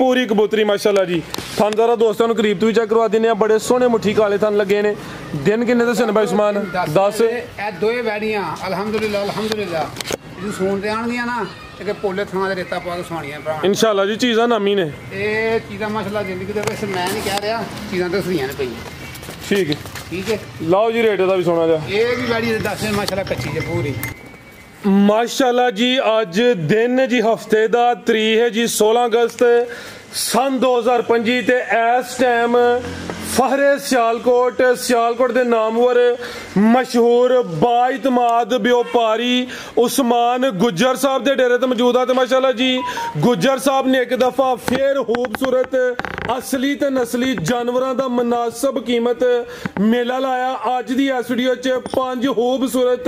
पूरी कबूतरी माशाल्लाह जी। थन जरा दोस्तों करीब तो भी चेक करवा देने, बड़े सोहने मुट्ठी काले थन लगे ने। दिन किन्ने दसे ने भाई उस्मान? 10 दोए बैड़ियां अल्हम्दुलिल्लाह अल्हम्दुलिल्लाह जो सुन देणगियां ना कि पोले थां दे रेता पा के सुवाणियां भरा इंशाल्लाह जी। चीज़ां नामी ने ये चीज़ां माशाल्लाह जिंदगी दे विच मैं नहीं कह रहा, चीज़ां दसदियां ने पईयां। ठीक है लाओ जी रेट दा भी सोना जा। ये भी बैड़ी 10 ने माशाल्लाह कच्ची जे पूरी माशाल्लाह जी। अज दिन जी हफ्ते दा तरीक है जी 16 अगस्त सन 2025 ते इस टाइम फहरे सियालकोट दे नामवर मशहूर बाइतमाद व्यापारी उस्मान गुज्जर साहब दे डेरे ते मौजूद है। माशाल्लाह जी गुज्जर साहब ने एक दफा फिर खूबसूरत असली ते नस्ली जानवरों का मुनासिब कीमत मेला लाया। अज दी इस वीडियो च 5 खूबसूरत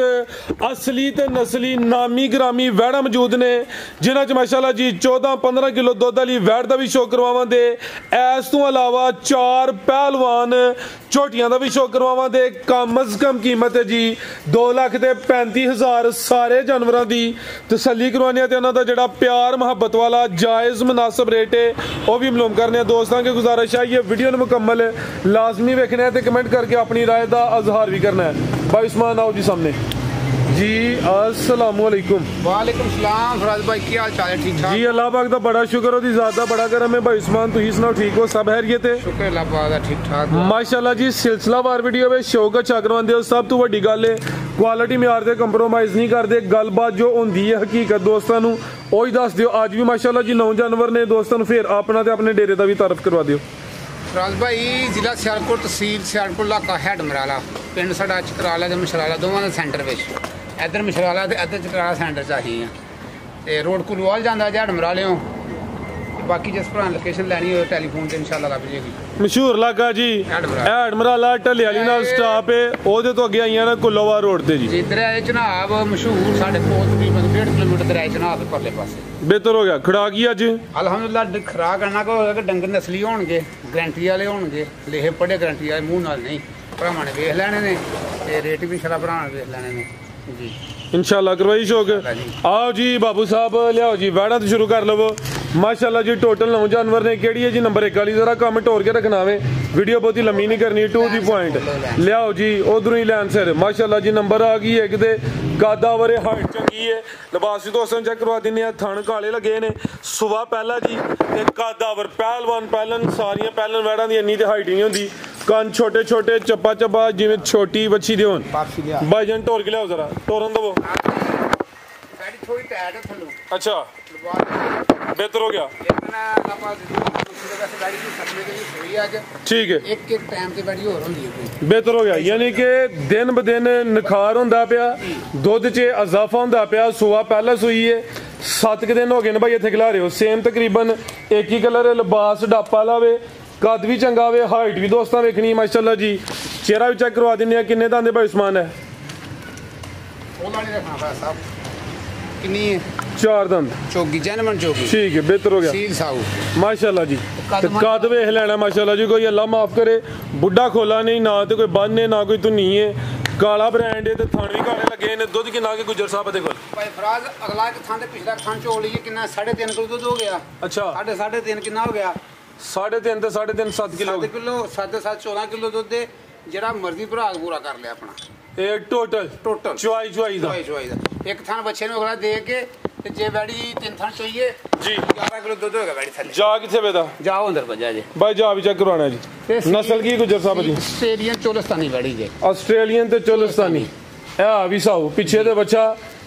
असली ते नस्ली नामी ग्रामी वैड़ा मौजूद ने, जिन्हां च माशाल्लाह जी 14-15 किलो दुध वाली वैड़ का भी शो करवावांगे। इस तो अलावा 4 पहलवान झोटियां का भी शो करवावांगे। कम अज कम कीमत है जी 2,35,000 सारे जानवरों की तसल्ली करवाने ते उन्हां दा जिहड़ा प्यार मुहब्बत वाला जायज़ मुनासिब रेट है वह भी मालूम करने। दोस्तों की गुजारिश है ये वीडियो मुकम्मल लाजमी वेखना है तो कमेंट करके अपनी राय का इजहार भी करना है। भाई उस्मान आओ जी सामने जी। अस्सलाम वालेकुम। वालेकुम सलाम फराज भाई, की हाल चाल है? ठीक ठाक जी। अल्लाह पाक दा बड़ा शुक्र ओदी ज़ात दा बड़ा करम है। भाई उस्मान तुसीं सुनाओ ठीक हो? सब खैरियत है? शुक्र अल्लाह पाक दा ठीक ठाक माशाल्लाह जी। सिलसिलावार वीडियो में शौक अच्छा करवांदे हो। सब तो वड्डी गल है क्वालिटी म्यार ते कंप्रोमाइज़ नहीं करते। गलबात जो होंदी है हकीकत दोस्तों नूं ओही दस दिओ। अज भी माशाल्लाह जी 9 जानवर ने दोस्तों नूं फिर अपना ते अपने डेरे का भी तारफ करवा दिओ। फराज भाई जिला सियालकोट तहसील सियालकोट इलाका हैड मराला पिंड साडा चकराला ते मशराला दोवां दे सेंटर विच। इधर मशराला ते इधर चकराला सेंटर च असीं हां ते रोड कुलवाल जांदा हैड मरालियों। बाकी जिस भरा लोकेशन लैनी हो टेलीफोन ते इंशाल्लाह लभ जाएगी। मशहूर इलाका जी हैड मराला ढले वाली नाल स्टॉप है ओहदे तो अगे आईयां ना कुल्लोवाल रोड ते जी। इधर है जनाब मशहूर साडे कोल तकरीबन 1.5 किलोमीटर दे है जनाब परले पासे। बेहतर हो गया खुराक ही अज अल्हम्दुलिल्लाह। खुराक करना को होगा कि डंगर नस्ली होणगे गारंटी वाले होणगे, लेहे पड़े गारंटी वाले मुंह नाल नहीं। भरावां ने वेख लैणे ने ते रेट भी इंशाल्लाह भरावां ने वेख लैणे ने जी इंशाल्लाह। करवाई शौक। आओ जी बाबू साहब लियाओ जी वैड़ा तो शुरू कर लवो। माशाल्लाह जी टोटल 9 जानवर ने। केड़ी है जी नंबर 1 वाली? जरा कम टोर के रखना वे, वीडियो बहुत ही लंबी नहीं करनी। टू दी पॉइंट लियाओ जी उधरों ही लैन सर। माशाल्लाह जी नंबर आ गई एक दे कादावरे हाइट चंगी है। लिबास भी दोस्तों चेक करवा दिने। थन काले लगे ने सुबह पहला जी कादावर पहलवान पहलन सारियां पहलन वैड़ा दी इन्नी ते हाइट नहीं होंदी। कान छोटे छोटे चप्पा चप्पा जिवें छोटी बच्ची दे होन। भाईजान टोर के लियाओ जरा टोरन दवो। अच्छा बेहतर हो गया। ठीक है एक टाइम ते बैठी होर होंदी है। बेहतर हो गया यानी कि दिन ब दिन निखार होंदा पिया, दुध च इजाफा होंदा पिया। सुबह पहले सुई है 7 दिन हो गए ने भाई इत्थे खिला रहे हो। सेम तकरीबन एक ही कलर लिबास डापा लावे कद भी चंगा वे हाइट भी दोस्तों वेखनी माशाल्लाह जी। चेहरा भी चेक करवा दिने। किन्ने दांदे भाई उस्मान है? 4 दंद चौकी जैनमन चौकी। ठीक है बेहतर हो गया माशाल्लाह जी। कद वेख लेना माशाल्लाह जी। कोई अल्लाह माफ करे बुढ़ा खोला नहीं ना तो कोई बन है ना कोई धुनी है। काला ब्रांड है ते थन भी काले लगे ने। दुध किन्ना के गुजर साहब दे कोल? भाई फराज अगला एक थन ते पिछला थन चोल लिए किन्ना 3.5 किलो दुध हो गया। अच्छा 3.5 किन्ना हो गया? 3.5 ते 3.5 7 किलो 7 14 किलो दुध दे जेड़ा मर्जी भरा पूरा कर लिया अपना। एक टोटल चुआई दा एक थान बच्चे ने अगला दे के ते जे बैड़ी 3 थान चाहिए जी 11 किलो दूध होगा बैड़ी थले। जा किथे बेदा? जाओ अंदर बजा जे भाई जा भी चेक करवाना जी। नस्ल की गुजर साहब जी? ऑस्ट्रेलियन चोलिस्तानी बैड़ी जे। ऑस्ट्रेलियन ते चोलिस्तानी ए भी साऊ पीछे दे बच्चा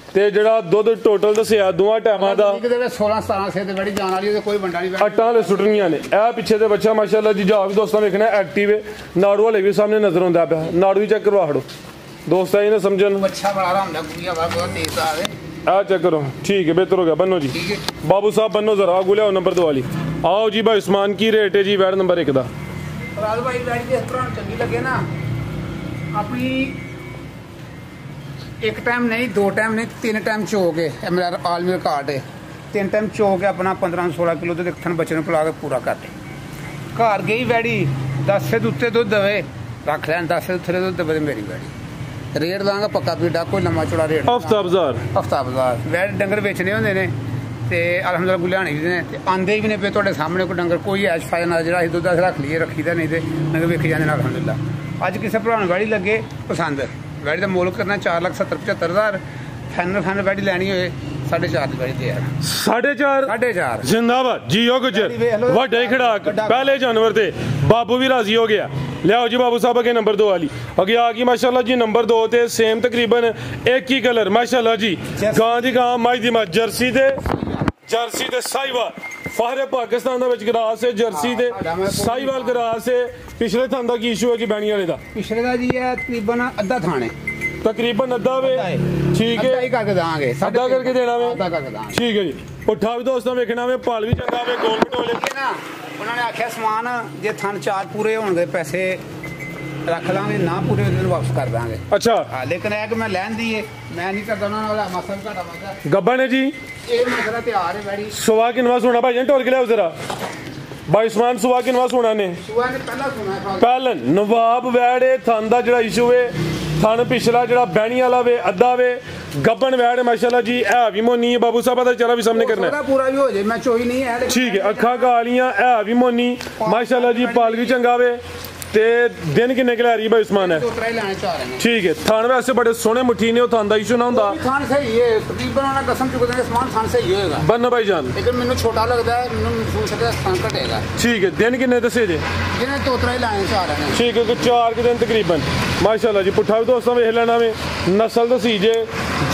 ते जेड़ा दुध टोटल दसिया दोवां टाइमां दा 16-17 से ते बैड़ी जान वाली ते कोई बंडा नहीं बैठी। अट्टां ले सुटनियां ने। ए पीछे दे बच्चा माशाल्लाह जी। जा भी दोस्तों देखना एक्टिव है। नाड़ू वाले भी सामने नजर आंदा पिया। नाड़ू भी चेक करवा खड़ो दोस्त ने समझन। अच्छा बड़ा आराम गुड़िया बहुत तेज आ रहे आ चेक करो। ठीक है बेहतर हो गया। बनो जी बाबू साहब बनो जरा आगू लियाओ नंबर 2 वाली। आओ जी भाई उस्मान की रेट है जी वैड़ नंबर 1 दा? राज भाई बैठ के इस तरह चंगी लगे ना अपनी एक टाइम नहीं 2 टाइम नहीं 3 टाइम चो के मेरा आलमी कार्ड है। 3 टाइम चो के अपना 15-16 किलो तो थन बच्चे पिला के पूरा कर दे। घर गई बैड़ी 10 से उत्ते दुध दवे रख लैन 10 से उत्थे दुध दवे मेरी बैड़ी रेट लांगा पक्का पीड़ा कोई लम्मा चौड़ा रेट। हफ्ता बाजार वैड डंगर बेचने होंदे ने ਤੇ ਅਲਹਮਦੁਲਿਲਾ ਗੁਲਿਆਣੇ ਵੀ ਨੇ ਤੇ ਆਂਦੇ ਵੀ ਨੇ ਪਏ ਤੁਹਾਡੇ ਸਾਹਮਣੇ ਕੋਈ ਡੰਗਰ ਕੋਈ ਐਸ਼ ਫਾਇਦਾ ਨਾਲ ਜਿਹੜਾ ਅਸੀਂ ਦੁੱਧ ਰੱਖ ਲਈਏ ਰੱਖੀਦਾ ਨਹੀਂ ਤੇ ਡੰਗਰ ਵੇਖੀ ਜਾਂਦੇ ਨੇ ਅਲਹਮਦੁਲਿਲਾ। ਅੱਜ ਕਿਸੇ ਭਰਾ ਨੂੰ ਵੈੜੀ ਲੱਗੇ ਪਸੰਦ ਵੈੜੀ ਦਾ ਮੁੱਲ ਕਰਨਾ 4,70,75,000 ਫਾਈਨਲ ਵੈੜੀ ਲੈਣੀ ਹੋਏ 4.5 ਦੀ ਵੈੜੀ ਤੇ ਯਾਰ 4.5 ਜਿੰਦਾਬਾਦ ਜੀਓ ਗੁਜਰ ਵੱਡਾ ਹੀ ਖੜਾਕ ਪਹਿਲੇ ਜਾਨਵਰ ਤੇ ਬਾਬੂ ਵੀ ਰਾਜ਼ੀ ਹੋ ਗਿਆ। ਲਿਆਓ ਜੀ ਬਾਬੂ ਸਾਹਿਬ ਅੱਗੇ ਨੰਬਰ 2 ਵਾਲੀ ਅੱਗੇ ਆ ਗਈ ਮਾਸ਼ਾਅੱਲਾ ਜੀ ਨੰਬਰ 2 ਤੇ ਸੇਮ ਤਕਰੀਬਨ ਇੱਕ ਹੀ ਕਲਰ ਮਾਸ਼ਾਅੱਲਾ ਜੀ ਗਾਂ ਦੀ ਗਾਂ ਮੱਝ ਦੀ ਮੱਝ ਜਰਸੀ ਤੇ ਸਾਈਵਾਲ ਫਾਹਰੇ ਪਾਕਿਸਤਾਨ ਦਾ ਵਿੱਚ ਗਰਾਸ ਹੈ ਜਰਸੀ ਤੇ ਸਾਈਵਾਲ ਗਰਾਸ ਹੈ। ਪਿਛਲੇ ਥਾਂ ਦਾ ਕੀ ਇਸ਼ੂ ਹੈ ਜੀ ਬੈਣੀ ਵਾਲੇ ਦਾ? ਪਿਛਲੇ ਦਾ ਜੀ ਹੈ ਤਕਰੀਬਨ ਅੱਧਾ ਥਾਣੇ ਤਕਰੀਬਨ ਅੱਧਾ ਵੇ ਠੀਕ ਹੈ ਅੱਧਾ ਕਰਕੇ ਦਾਂਗੇ ਅੱਧਾ ਕਰਕੇ ਦੇਣਾ ਵੇ ਅੱਧਾ ਕਰਕੇ ਦਾਂਗੇ ਠੀਕ ਹੈ ਜੀ। ਪੁੱਠਾ ਵੀ ਦੋਸਤਾਂ ਵੇਖਣਾ ਵੇ ਪਾਲ ਵੀ ਚੰਗਾ ਵੇ ਗੋਲ ਮਟੋਲੇ ਨਾ ਉਹਨਾਂ ਨੇ ਆਖਿਆ ਸਮਾਨ ਜੇ ਥਣ 4 ਪੂਰੇ ਹੋਣਗੇ ਪੈਸੇ ਰੱਖ ਲਾਂਗੇ ਨਾ ਪੂਰੇ ਦਿਨ ਵਾਪਸ ਕਰ ਦਾਂਗੇ। ਅੱਛਾ ਲੇਕਿਨ ਇਹ ਕਿ ਮੈਂ ਲੈਂਦੀ ਏ ਮੈਂ ਨਹੀਂ ਕਰਦਾ ਉਹਨਾਂ ਨਾਲ ਮਾਸਾ ਵੀ ਘਾਟਾ ਵਾਦਾ ਗੱਬਾ ਨੇ ਜੀ ਇਹ ਮਸਲਾ ਤਿਆਰ ਹੈ ਬੈੜੀ ਸੁਆ ਕਿਨਵਾ ਸੋਣਾ ਭਾਈ ਢੋਲ ਕੇ ਲਿਆਓ ਜ਼ਰਾ ਬਾਈ ਉਸਮਾਨ ਸੁਆ ਕਿਨਵਾ ਸੋਣਾ ਨੇ ਸੁਆ ਨੇ ਪਹਿਲਾਂ ਸੁਣਾ ਪਹਿਲਨ ਨਵਾਬ ਵੈੜੇ ਥਣ ਦਾ ਜਿਹੜਾ ਇਸ਼ੂ ਏ ਥਣ ਪਿਛਲਾ ਜਿਹੜਾ ਬੈਣੀ ਵਾਲਾ ਵੇ ਅੱਧਾ ਵੇ ਗੱਬਨ ਵੈੜ ਮਾਸ਼ਾਅੱਲਾ ਜੀ ਇਹ ਵੀ ਮੋਨੀ ਹੈ ਬਾਬੂ ਸਾਹਿਬ ਦਾ ਚਿਹਰਾ ਵੀ ਸਾਹਮਣੇ ਕਰਨਾ ਹੈ ਪੂਰਾ ਵੀ ਹੋ ਜਾਏ ਮੈਂ ਚੋਈ ਨਹੀਂ ਹੈ ਠੀਕ ਹੈ ਅੱਖਾਂ ਕਾਲੀਆਂ ਇਹ ਵੀ ਮੋਨੀ ਮਾਸ਼ਾਅੱਲਾ ਜੀ ਪਾਲ ਵੀ ਚੰਗਾ ਵੇ ਤੇ ਦਿਨ ਕਿੰਨੇ ਕਿ ਲੈ ਰਹੀ ਬਾਈ ਉਸਮਾਨ ਹੈ ਠੀਕ ਹੈ ਥਣ ਵੈਸੇ ਬੜੇ ਸੋਹਣੇ ਮੁੱਠੀ ਨੇ ਉਹ ਥਣ ਦਾ ਇਸ਼ੂ ਨਾ ਹੁੰਦਾ ਥਣ ਸਹੀ ਹੈ ਤਕਰੀਬਨ ਉਹਨਾਂ ਕਸਮ ਚੁੱਕਦੇ ਨੇ ਸਮਾਨ ਥਣ ਸਹੀ ਹੋਏਗਾ ਬੰਨ ਬਾਈ ਜਾਨ ਲੇਕਿਨ ਮੈਨੂੰ ਛੋਟਾ ਲੱਗਦਾ ਹੈ ਮੈਨੂੰ ਮਹਿਸੂਸ ਹੁੰਦਾ ਥਣ ਘਟੇਗਾ ਠੀਕ ਹੈ ਦਿਨ ਕਿੰਨੇ ਦੱਸੇ ਜੇ ਜਿਹਨੇ ਤੋਤਰਾ ਹੀ ਲਾਣੇ ਚਾਹ ਰਹੇ ਨੇ ਠੀਕ ਹੈ ਕਿ 4 ਦਿਨ ਤਕਰੀਬਨ ਮਾਸ਼ਾਅੱਲਾ ਜੀ ਪੁੱਠਾ ਵੀ ਦੋਸਤਾਂ ਵੇਖ ਲੈਣਾ ਵੇ ਨਸਲ ਦਸੀ ਜੇ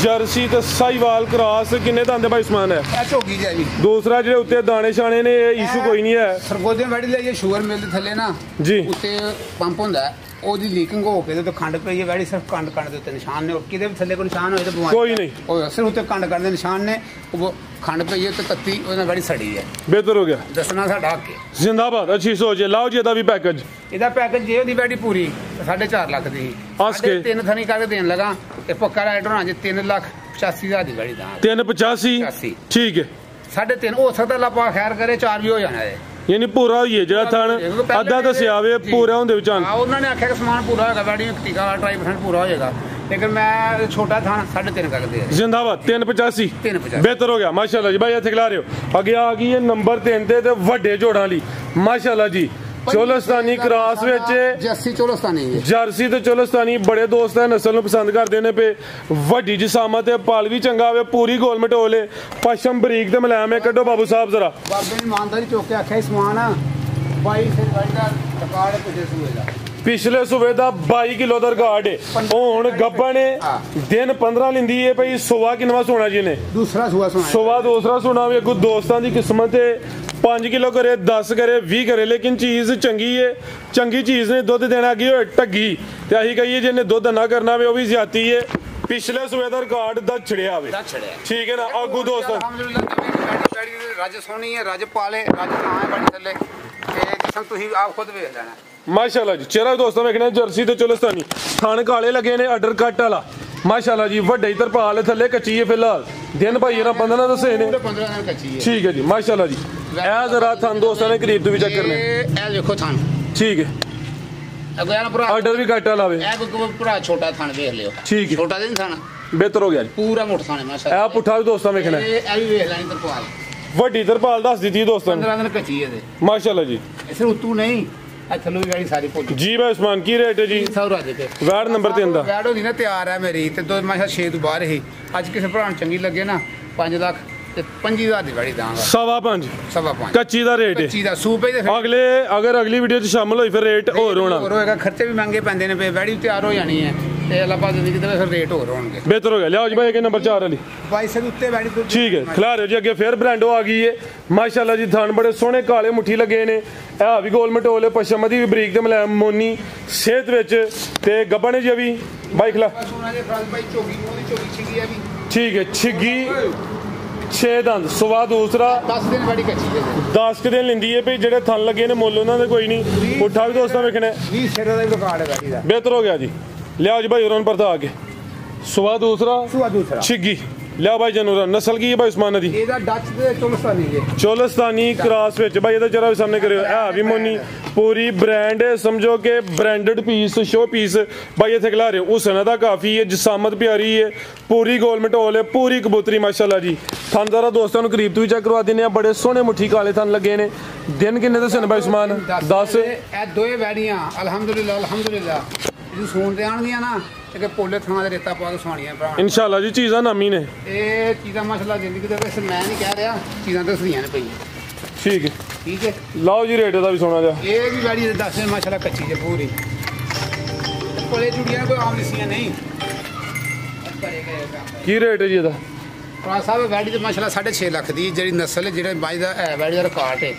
ਜਰਸੀ ਤੇ ਸਾਈਵਾਲ ਕ੍ਰਾਸ ਕਿੰਨੇ ਦੰਦ ਬਾਈ ਉਸਮਾਨ ਹੈ ਇਹ ਝੋਗੀ ਜੀ ਦੂਸਰਾ ਜਿਹੜੇ ਉੱਤੇ ਦਾਣੇ ਛਾਣੇ ਨੇ ਇਹ ਇਸ਼ੂ ਕੋਈ ਨਹੀਂ ਹੈ ਸਰਗੋਦੇ ਵੜੀ ਲਈ ਸ਼ੂਗਰ ਮਿਲ ਦੇ ਥੱਲੇ ਨਾ ਜੀ ਉੱਤੇ ਪੰਪ ਹੁੰਦਾ ਉਹਦੀ ਲੀਕਿੰਗ ਹੋ ਕੇ ਤੇ ਖੰਡ ਪਈ ਹੈ ਵੈੜੀ ਸਿਰਫ ਕੰਡ ਦੇ ਉੱਤੇ ਨਿਸ਼ਾਨ ਨੇ ਕਿਤੇ ਵੀ ਥੱਲੇ ਕੋਈ ਨਿਸ਼ਾਨ ਹੋਏ ਤਾਂ ਬਿਮਾਰੀ ਕੋਈ ਨਹੀਂ ਉਹ ਸਿਰਫ ਉੱਤੇ ਕੰਡ ਦੇ ਨਿਸ਼ਾਨ ਨੇ ਉਹ ਖੰਡ ਪਈ ਹੈ ਤੇ ਤੱਤੀ ਉਹਦੇ ਵੈੜੀ ਸੜੀ ਹੈ ਬਿਹਤਰ ਹੋ ਗਿਆ ਦੱਸਣਾ ਸਾਡਾ ਹੱਕ ਹੈ ਜ਼ਿੰਦਾਬਾਦ ਅੱਛੀ ਸੋਚ ਹੈ ਲਾਓ ਜੀ ਇਹਦਾ ਵੀ ਪੈਕੇਜ ਇਹਦਾ ਪੈਕੇਜ ਜੇ ਉਹਦੀ ਵੈੜੀ ਪੂਰੀ 4.5 ਲੱਖ ਦੀ ਸੀ 3 ਥਣੀ ਕਰਕੇ ਦੇਣ ਲਗਾ ਤੇ ਪੱਕਾ ਰੇਟ ਹੋਣਾ ਜੇ 3,85,000 ਦੀ ਵੈੜੀ ਦਾ 385 ਠੀਕ ਹੈ 3.5 ਹੋ ਸਕਦਾ ਲੱਪਾ ਖੈਰ ਕਰੇ 4 ਵੀ ਹੋ ਜਾਣਾ ਹੈ ਯਾਨੀ ਪੂਰਾ ਹੋਈਏ ਜਿਹੜਾ ਥਣ ਅੱਧਾ ਦੱਸਿਆ ਵੇ ਪੂਰਾ ਹੁੰਦੇ ਵਿੱਚ ਉਹਨਾਂ ਨੇ ਆਖਿਆ ਕਿ ਸਮਾਨ ਪੂਰਾ ਹੋਏਗਾ ਵੈਡੀ ਟੀਕਾ ਵਾਲਾ 2.5% ਪੂਰਾ ਹੋ ਜਾਏਗਾ ਲੇਕਿਨ ਮੈਂ ਛੋਟਾ ਥਣ 3.5 ਕਰਦੇ ਜ਼ਿੰਦਾਬਾਦ 385 ਬਿਹਤਰ ਹੋ ਗਿਆ ਮਾਸ਼ਾਅੱਲਾ ਜੀ ਭਾਈ ਇੱਥੇ ਖਿਲਾ ਰਹੇ ਹੋ ਅੱਗੇ ਆ ਗਈ ਹੈ ਨੰਬਰ 3 ਤੇ ਵੱਡੇ ਜੋੜਾਂ ਲਈ ਮਾਸ਼ਾਅੱਲਾ ਜੀ ਚੋਲਸਤਾਨੀ ਕ੍ਰਾਸ ਵਿੱਚ ਜਰਸੀ ਤੇ ਚੋਲਸਤਾਨੀ ਬੜੇ ਦੋਸਤ ਹੈ ਨਸਲ ਨੂੰ ਪਸੰਦ ਕਰਦੇ ਨੇ ਪੇ ਵੱਡੀ ਜਿਸਾਮਤ ਤੇ ਪਾਲ ਵੀ ਚੰਗਾ ਵੇ ਪੂਰੀ ਗੋਲ ਮਟੋਲੇ ਪਸ਼ਮ ਬਰੀਕ ਤੇ ਮਲਾਮ ਹੈ ਕੱਢੋ ਬਾਬੂ ਸਾਹਿਬ ਜ਼ਰਾ ਬਾਬੇ ਨੇ ਇਮਾਨਦਾਰੀ ਚੁੱਕ ਕੇ ਆਖਿਆ ਸਮਾਨ 22 ਫਿਰ ਦਾ ਰਿਕਾਰਡ ਪਿਛਲੇ ਸੂਏ ਦਾ ਪਿਛਲੇ ਸੂਏ ਦਾ 22 ਕਿਲੋ ਦਾ ਰਿਕਾਰਡ ਹੈ ਹੁਣ ਗੱਬਾ ਨੇ ਦਿਨ 15 ਲਿੰਦੀ ਹੈ ਭਈ ਸੁਆ ਕਿਨਵਾ ਸੋਣਾ ਜੀ ਨੇ ਦੂਸਰਾ ਸੁਆ ਦੂਸਰਾ ਸੋਣਾ ਵੀ ਅੱਗੋਂ ਦੋਸਤਾਂ ਦੀ ਕਿਸਮਤ ਹੈ 5 ਕਿਲੋ ਕਰੇ 10 ਕਰੇ 20 ਕਰੇ ਲੇਕਿਨ ਚੀਜ਼ ਚੰਗੀ ਹੈ ਚੰਗੀ ਚੀਜ਼ ਨੇ ਦੁੱਧ ਦੇਣਾ ਅੱਗੇ ਹੋਏ ਟੱਗੀ ਤੇ ਅਸੀਂ ਕਹੀਏ ਜਿਹਨੇ ਦੁੱਧ ਨਾ ਕਰਨਾ ਵੇ ਉਹ ਵੀ ਜ਼ਿਆਤੀ ਹੈ ਪਿਛਲੇ ਸੂਏ ਦਾ ਰਿਕਾਰਡ ਦਾ ਛੜਿਆ ਵੇ ਠੀਕ ਹੈ ਨਾ ਅੱਗੋਂ ਦੋਸਤਾਂ ਰੱਜ ਸੋਹਣੀ ਹੈ ਰੱਜ ਪਾਲੇ ਰੱਜ ਥਾਂ ਹੈ ਬੜੀ ਥੱਲੇ ਤੇ ਜਿਸਮ ਤੁਸੀਂ ਆਪ ਖੁਦ ਵੇਖ ਲੈਣਾ ਮਾਸ਼ਾਅੱਲਾ ਜੀ ਚਿਹਰਾ ਦੋਸਤਾਂ ਵੇਖਣਾ ਜਰਸੀ ਤੇ ਚੋਲਸਤਾਨੀ ਥਣ ਕਾਲੇ ਲੱਗੇ ਨੇ ਆਰਡਰ ਕੱਟ ਵਾਲਾ ਮਾਸ਼ਾਅੱਲਾ ਜੀ ਵੱਡੇ ਤਰਪਾਲ ਥੱਲੇ ਕੱਚੀ ਹੈ ਫਿਲਹਾਲ ਦਿਨ ਭਾਈ ਇਹਨਾਂ 15 ਦੱਸੇ ਨੇ 15 ਦਿਨ ਕੱਚੀ ਹੈ ਠੀਕ ਹੈ ਜੀ ਮਾਸ਼ਾਅੱਲਾ ਜੀ ਇਹ ਜ਼ਰਾ ਥਣ ਦੋਸਤਾਂ ਨੇ ਕਰੀਬ ਤੋਂ ਵੀ ਚੈੱਕ ਕਰਨੇ ਇਹ ਦੇਖੋ ਥਣ ਠੀਕ ਹੈ ਆਰਡਰ ਵੀ ਕੱਟ ਲਾਵੇ ਇਹ ਭਰਾ ਛੋਟਾ ਥਣ ਵੇਖ ਲਿਓ ਠੀਕ ਹੈ ਛੋਟਾ ਦਿਨ ਥਣ ਬਿਹਤਰ ਹੋ ਗਿਆ ਜੀ ਪੂਰਾ ਮੋਟਾ ਥਣ ਮਾਸ਼ਾਅੱਲਾ ਇਹ ਪੁੱਠਾ ਵੀ ਦੋਸਤਾਂ ਵੇਖਣਾ ਇਹ ਵੀ ਵੇਖ ਲੈਣੀ ਤਰਪਾਲ ਵੱਡੀ ਤਰਪਾਲ ਦੱਸ ਦਿੱਤੀ ਦੋਸਤਾਂ ਨੇ 15 ਦਿਨ ਕੱਚੀ ਹੈ ਤੇ ਮਾਸ਼ਾਅੱਲਾ ਜੀ ਇਸੇ ਉਤੂ ਨਹੀਂ ਥੱਲੋਂ ਵੀ ਗਾੜੀ ਸਾਰੀ ਪੁੱਜ ਜੀ ਭਾਈ ਉਸਮਾਨ ਕੀ ਰੇਟ ਹੈ ਜੀ ਵੈੜ ਨੰਬਰ 3 ਦਾ ਵੈੜ ਹੋਣੀ ਨਾ ਤਿਆਰ ਹੈ ਮੇਰੀ ਤੇ ਦੋ ਮੈਂ 6 ਤੋਂ ਬਾਹਰ ਹੀ ਅੱਜ ਕਿਸੇ ਭਰਾ ਨੂੰ ਚੰਗੀ ਲੱਗੇ ਨਾ 5 ਲੱਖ ਤੇ 25,000 ਦੀ ਵੈੜੀ ਦਾਂਗਾ 5.5 ਕੱਚੀ ਦਾ ਰੇਟ ਹੈ ਕੱਚੀ ਦਾ ਸੂਪੇ ਦੇ ਅਗਰ ਅਗਲੀ ਵੀਡੀਓ 'ਚ ਸ਼ਾਮਲ ਹੋਈ ਫਿਰ ਰੇਟ ਹੋਰ ਹੋਏਗਾ ਖਰਚੇ ਵੀ ਮਹਿੰਗੇ ਪੈਂਦੇ ਨੇ ਵੈੜੀ ਤਿਆਰ ਹੋ ਜਾਣੀ ਹੈ ਤੇ ਅੱਲਾਹ ਪਾਕ ਜ਼ਿੰਦਗੀ ਦੇ ਫਿਰ ਰੇਟ ਹੋਰ ਹੋਣਗੇ ਬਿਹਤਰ ਹੋ ਗਿਆ ਲਿਆਓ ਜੀ ਭਾਈ ਨੰਬਰ 4 ਵਾਲੀ ਬਾਈਸੇ ਦੇ ਉੱਤੇ ਵੈੜੀ ਠੀਕ ਹੈ ਖਿਲਾ ਰਹੇ ਜੀ ਅੱਗੇ ਫਿਰ ਬ੍ਰਾਂਡੋ ਆ ਗਈ ਹੈ ਮਾਸ਼ਾਅੱਲਾ ਜੀ ਥਣ ਬੜੇ ਸੋਹਣੇ ਕਾਲੇ ਮੁੱਠੀ ਲੱਗੇ ਨੇ ਇਹ ਵੀ ਗੋਲ ਮਟੋਲੇ ਪਸ਼ਮ ਦੀ ਵੀ ਬਰੀਕ ਤੇ ਮਲਾਮ ਮੋਨੀ ਸਿਹਤ ਵਿੱਚ ਤੇ ਗੱਬਣੇ ਜੀ ਵੀ ਬਾਈ ਖਿਲਾ ਠੀਕ ਹੈ ਛਿੱਗੀ 6 ਦੰਦ ਸਵਾ ਦੂਸਰਾ 10 ਦਿਨ ਬੜੀ ਕੱਚੀ ਹੈ 10 ਦਿਨ ਲਿੰਦੀ ਹੈ ਭਈ ਜਿਹੜੇ ਥਣ ਲੱਗੇ ਨੇ ਮੁੱਲ ਉਹਨਾਂ ਦੇ ਕੋਈ ਨਹੀਂ ਪੁੱਠਾ ਵੀ ਦੋਸਤਾਂ ਵੇਖਣਾ 20 ਸਿਰ ਦਾ ਰਿਕਾਰਡ ਹੈ ਦਾ ਬਿਹਤਰ ਹੋ ਗਿਆ ਜੀ ਲਿਆਓ ਜੀ ਭਾਈ ਉਹਨਾਂ ਨੂੰ ਪਰਤਾ ਆ ਕੇ ਸਵਾ ਦੂਸਰਾ ਛਿੱਗੀ ਲਿਆ ਭਾਈ ਜਨੂਰਾ ਨਸਲ ਕੀ ਹੈ ਭਾਈ ਉਸਮਾਨ ਦੀ ਇਹਦਾ ਡੱਚ ਤੇ ਚੋਲਸਤਾਨੀ ਜੇ ਚੋਲਸਤਾਨੀ ਕ੍ਰਾਸ ਵਿੱਚ ਭਾਈ ਇਹਦਾ ਜਰਾ ਵੀ ਸਾਹਮਣੇ ਕਰਿਓ ਇਹ ਵੀ ਮੋਨੀ पूरी ब्रांड है समझो कि ब्रांडेड पीस शो पीस भाई इतने खिला रहे हो हुसन दा काफ़ी है जिसामत प्यारी है पूरी गोलमेट होल है पूरी कबूतरी माशाल्लाह जी थन जरा दोस्तों करीब तो भी चेक करवा देने बड़े सोहने मुट्ठी काले थन लगे ने दिन किन्ने दस्से भाई उस्मान 10 दोए वैड़ियां अल्हम्दुलिल्लाह सुनते आनगियां ना कि पोले थां दे रेता पा के सुवाणियां भरा इंशाल्लाह जी चीज़ां नामी ने ये चीज़ां माशाल्लाह जिंदगी दे विच मैं नहीं कह रहा चीज़ां दसदियां ने पई ठीक है लाओ जी रेट भी सोना जा ये भी वैड़ी 10 माशाल्लाह कच्ची है पूरी कोले जुड़ियां कोई आम लिसियां नहीं की रेट है जी ਇਹਦਾ ਭਰਾ ਸਾਹਿਬ ਵੈੜੀ ਤੇ ਮਾਸ਼ਾਅੱਲਾ 6.5 ਲੱਖ ਦੀ ਜਿਹੜੀ ਨਸਲ ਹੈ ਜਿਹੜੇ ਬਾਈ ਦਾ ਵੈੜੀ ਦਾ ਰਿਕਾਰਡ ਹੈ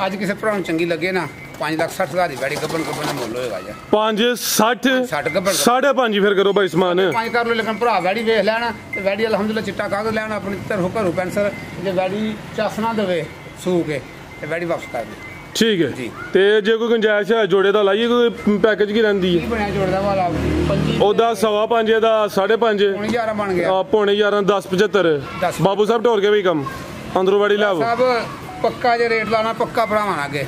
ਅੱਜ ਕਿਸੇ ਭਰਾ ਨੂੰ ਚੰਗੀ ਲੱਗੇ ਨਾ 5,60,000 ਦੀ ਵੈੜੀ ਗੱਬਣ ਦਾ ਮੁੱਲ ਹੋਏਗਾ ਜੀ 5.60 ਗੱਬਣ 5.5 ਫਿਰ ਕਰੋ ਭਾਈ ਸਮਾਨ 5 ਕਰ ਲੋ ਲੇਕਿਨ ਭਰਾ ਵੈੜੀ ਵੇਖ ਲੈਣਾ ਤੇ ਵੈੜੀ ਅਲਹਮਦੁਲਿਲਾ ਚਿੱਟਾ ਕਾਗਜ਼ ਲੈਣਾ ਆਪਣੀ ਤਰਫੋਂ ਘਰੋਂ ਪੈਨਸਲ ਜੇ ਵੈੜੀ ਚਸ ਨਾ ਦੇਵੇ ਸੂ ਕੇ ਤੇ ਵੈੜੀ ਵਾਪਸ ਕਰ ਦੇ ठीक है जी ਤੇ ਜੇ ਕੋਈ ਗੁੰਜਾਇਸ਼ ਹੈ ਜੋੜੇ ਦਾ ਲਾਈਏ ਕੋਈ ਪੈਕੇਜ ਕੀ ਰਹਿੰਦੀ ਹੈ ਕੀ ਬਣਿਆ ਜੋੜੇ ਦਾ ਵਾਲਾ 25 ਉਹਦਾ 5.5 ਦਾ 5.5 11 ਬਣ ਗਿਆ ਪੌਣੇ 11 10.75 ਬਾਬੂ ਸਾਹਿਬ ਢੋਰ ਕੇ ਵੀ ਕੰਮ ਅੰਦਰੋਂ ਵਾੜੀ ਲਾਓ ਸਾਹਿਬ ਪੱਕਾ ਜੇ ਰੇਟ ਲਾਣਾ ਪੱਕਾ ਭਰਾਵਾਂ ਅੱਗੇ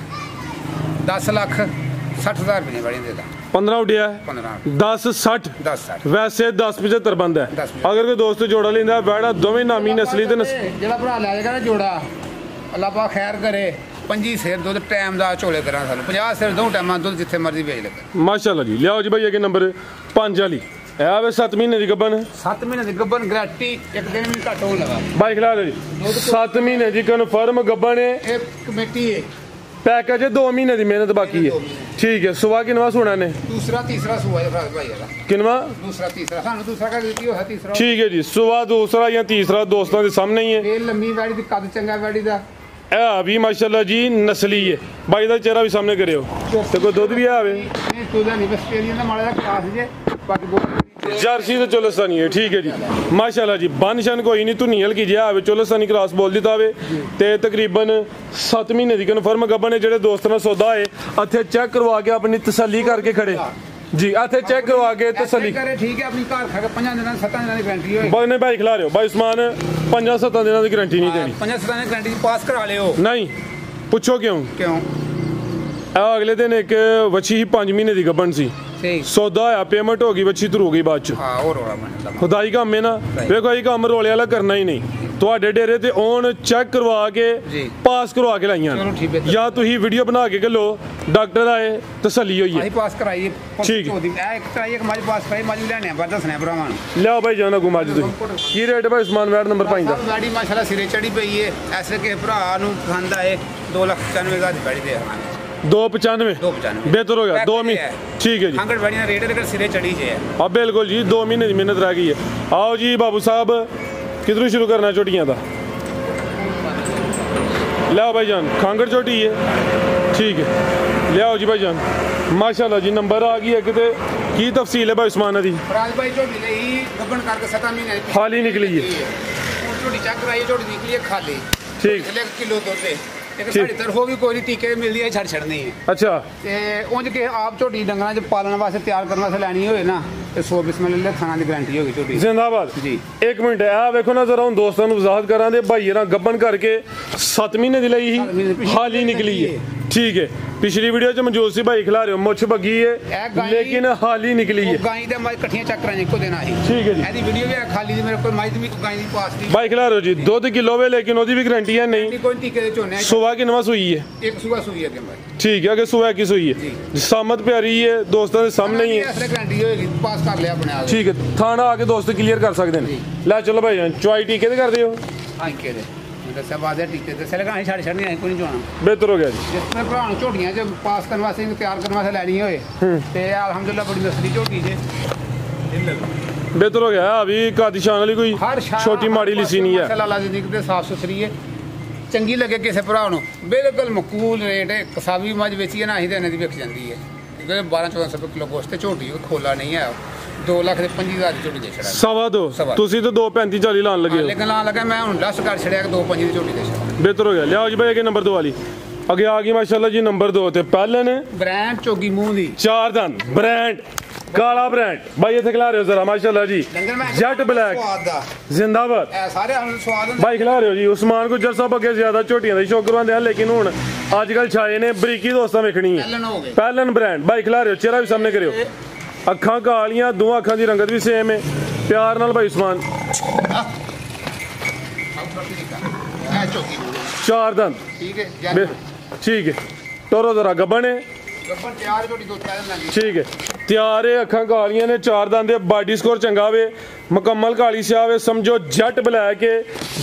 10,60,000 ਰੁਪਏ ਵਾਲੀ ਦੇ ਦਾ 15 उड़िया 10.60 वैसे 10.75 बंद है अगर कोई दोस्त जोड़ा लेंदा बैड़ा दोवें नामी नस्ली ते जेड़ा भरा ले जाएगा ना जोड़ा अल्लाह पाक खैर करे 25 सिर दुध टाइम दा चोले करा सानू 50 सिर दो टाइम दुध जिथे मर्जी बेच ले माशाल्लाह जी लियाओ जी भाई अगे नंबर 5 वाली है वे 7 महीने दी गब्बन 7 महीने दी गब्बन गारंटी एक दिन भी घट होन लगा भाई खिला दे जी 7 महीने दी कन्फर्म गब्बन है एक कमेटी है पैकेज है 2 महीने दी मेहनत बाकी है ठीक है सुबह किनवा सोना ने दूसरा तीसरा सुबह है भाई वाला किनवा दूसरा तीसरा सानू दूसरा का की हो है तीसरा ठीक है जी सुबह दूसरा या तीसरा दोस्तों के सामने ही है ये लंबी वाड़ी दी कद चंगा वाड़ी दा ए अभी माशाल्लाह जी नस्ली है भाई दा चेहरा भी सामने करियो ते कोई दूध भी आवे नहीं दूध नहीं बस पेरियन दा माड़ा दा क्लास जे बाकी बहुत जर्सी तो चोलस्तानी है ठीक है जी माशाल्लाह जी बन शन कोई नहीं धुनी हल्की जी आवे चोलस्तानी क्रॉस बोल दिता वे ते तकरीबन 7 महीने दी कन्फर्म गब्बन ने जेड़े दोस्त ने सौदा है इत्थे चेक करवा के अपनी तसल्ली करके खड़े जी इत्थे चेक करवा के तसल्ली करे ठीक है अपनी घर खा के 5 दिनां 7 दिनां दी गारंटी होए बने भाई खिला रहे हो भाई उस्मान 5-7 दिनां दी गारंटी नहीं देनी 5-7 दिनां दी गारंटी पास करा लियो नहीं पूछो क्यों अगले दिन एक वच्छी ही 5 महीने दी गब्बन सी सौदा होया पेमेंट हो गई बच्ची तुर हो गई बाद च खुदाई काम है ना देखो ये काम रोले वाला करना ही नहीं ਤੁਹਾਡੇ ਡੇਰੇ ਤੇ ਔਨ ਚੈੱਕ ਕਰਵਾ ਕੇ ਪਾਸ ਕਰਵਾ ਕੇ ਲਾਈਆਂ ਜਾਂ ਤੁਸੀਂ ਵੀਡੀਓ ਬਣਾ ਕੇ ਲੋ ਡਾਕਟਰ ਆਏ ਤਸੱਲੀ ਹੋਈ ਹੈ ਪਾਸ ਕਰਾਈਏ ਠੀਕ ਹੈ ਇਹ ਇੱਕ ਕਰਾਈਏ ਕਿ ਮਾਜ ਪਾਸ ਕਰਾਈ ਮਾਜ ਲੈਣੇ ਆ ਦੱਸਣੇ ਭਰਾਵਾਂ ਲਿਆਓ ਭਾਈ ਜਾਨਾ ਕੋ ਮਾਜ ਤੁਸੀਂ ਕੀ ਰੇਟ ਭਾਈ ਉਸਮਾਨ ਵੈਟ ਨੰਬਰ 5 ਦਾ ਗਾੜੀ ਮਾਸ਼ਾਅੱਲਾ ਸਿਰੇ ਚੜੀ ਪਈ ਹੈ ਐਸੇ ਕਿ ਭਰਾ ਨੂੰ ਪਸੰਦ ਆਏ 2,95,000 ਦੀ ਗਾੜੀ ਦੇ ਆਵਾਂਗੇ 295 बेहतर हो गया 2 महीने ठीक है जी आंगनबाड़ी रेट लेकर सिरे चढ़ी जे अब बिल्कुल जी 2 महीने की मेहनत रह गई है आओ जी बाबू साहब किधरों शुरू करना चोटियां का लियाओ भाई जान खांगड़ चोटी है ठीक है लियाओ जी भाई जान माशाल्लाह जी नंबर आ गई है किते की तफसील है भाई उस्मान दी फराज भाई चोटी नहीं गबन करके 7 महीने खाली निकली है चोटी चेक कराई चोटी निकली है खाली ठीक 1 किलो दूध एक साड़ी तरफों भी कोई टीके मिलती है छड़ छड़नी है अच्छा ते उंज के आप झोटी डंगरां च पालने वास्ते तैयार करने वास्ते लैनी होए ना ते 100 बिस्मिल्लाह थाना दी गारंटी होगी झोटी जिंदाबाद जी 1 मिनट आ देखो ना जरा उन दोस्तों नु वजाहत करां दे भाई ना गब्बन करके 7 महीने दी लई ही हाली निकली है ठीक है पिछली वीडियो च मौजूद सी भाई खिला रहे हो मुछ बगी है लेकिन हाली निकली है गाय दे माई इकट्ठियां चेक करां इको दिन आई ठीक है जी एदी वीडियो भी खाली दी मेरे कोल माई दी गाय दी पास दी भाई खिला रहे हो जी दूध किलो वे लेकिन ओदी भी गारंटी है नहीं कोई टीके दे चोने सुबह किनवा सुई है एक सुबह सुई है के भाई ठीक है अगर सुबह की सुई है सामत प्यारी है दोस्तों के सामने ही है ऐसे गारंटी होएगी पास कर लिया अपने आप ठीक है थाना आके दोस्त क्लियर कर सकते हैं ले चलो भाई चुआई टीके दे कर दियो हां के दे दस्या बादे टीके दस्या लगा छड़ छड़नी आई कोई नहीं जोना बेहतर हो गया जी जिसने भरा झोटियां च पास करने वास्ते तैयार करने वास्ते लैनी होए ते अल्हम्दुलिल्लाह बड़ी नस्ली झोटी जे बेहतर हो गया अभी कादिशान वाली कोई छोटी माड़ी लिसी नहीं है माशाल्लाह जिंदगी ते साफ सुथरी है चंगी लगे किसी भरा ਨੂੰ बिल्कुल मकबूल रेट है कसाबी मज बेची है ना ही देने दी विक जाती है क्योंकि 12-14 रुपए किलो गोश्त झोटी खोला नहीं है 2,25,000 ਦੀ ਝੋਟੀ ਦੇ ਛੜਾ 2.5 ਤੁਸੀਂ ਤਾਂ 2.35-40 ਲਾਣ ਲੱਗੇ ਹੋ ਲੇਕਿਨ ਲਾਣ ਲੱਗਾ ਮੈਂ ਹੁਣ ਲੱਸ ਕਰ ਛੜਿਆ ਕਿ 2.5 ਦੀ ਝੋਟੀ ਦੇ ਛੜਾ ਬਿਹਤਰ ਹੋ ਗਿਆ ਲਿਆਓ ਜੀ ਭਾਈ ਅਗੇ ਨੰਬਰ 2 ਵਾਲੀ ਅੱਗੇ ਆ ਗਈ ਮਾਸ਼ਾਅੱਲਾ ਜੀ ਨੰਬਰ 2 ਤੇ ਪਹਿਲੇ ਨੇ ਬ੍ਰਾਂਡ ਚੋਗੀ ਮੂੰਹ ਦੀ 4 ਦੰਦ ਬ੍ਰਾਂਡ ਕਾਲਾ ਬ੍ਰਾਂਡ ਬਾਈ ਇੱਥੇ ਖਿਲਾ ਰਹੇ ਹੋ ਜ਼ਰਾ ਮਾਸ਼ਾਅੱਲਾ ਜੀ ਜੈਟ ਬਲੈਕ ਜ਼ਿੰਦਾਬਾਦ ਸਾਰੇ ਸਾਨੂੰ ਸਵਾਦ ਹੁੰਦਾ ਬਾਈ ਖਿਲਾ ਰਹੇ ਹੋ ਜੀ ਉਸਮਾਨ ਗੁੱਜਰ ਸਾਹਿਬ ਅੱਗੇ ਜ਼ਿਆਦਾ ਝੋਟੀਆਂ ਦਾ ਸ਼ੌਕ ਕਰਵਾਉਂਦੇ ਆ ਲੇਕਿਨ ਹੁਣ ਅੱਜ ਕੱਲ ਛਾਏ ਨੇ ਬਰੀਕੀ ਦੋਸਤਾਂ ਵੇਖਣੀ ਹੈ ਪਹਿਲਨ ਬ੍ਰਾਂਡ ਬਾਈ ਖਿਲਾ ਰਹੇ ਹੋ ਚਿਹਰਾ ਵੀ ਸਾਹਮਣੇ ਕਰਿਓ ਅੱਖਾਂ ਕਾਲੀਆਂ ਦੋਵਾਂ ਅੱਖਾਂ ਦੀ ਰੰਗਤ ਵੀ ਸੇਮ ਹੈ ਪਿਆਰ ਨਾਲ ਬਾਈ ਉਸਮਾਨ ਚਾਰ ਦੰਦ ਠੀਕ ਹੈ ਤੋਰੋ ਜ਼ਰਾ ਗੱਬਣ ਹੈ ਠੀਕ ਹੈ ਤਿਆਰ ਹੈ ਅੱਖਾਂ ਕਾਲੀਆਂ ਨੇ ਚਾਰ ਦੰਦ ਦੇ ਬਾਡੀ ਸਕੋਰ ਚੰਗਾ ਵੇ ਮੁਕੰਮਲ ਕਾਲੀ ਸਿਆਹ ਵੇ ਸਮਝੋ ਜੱਟ ਬਲੈਕ ਕੇ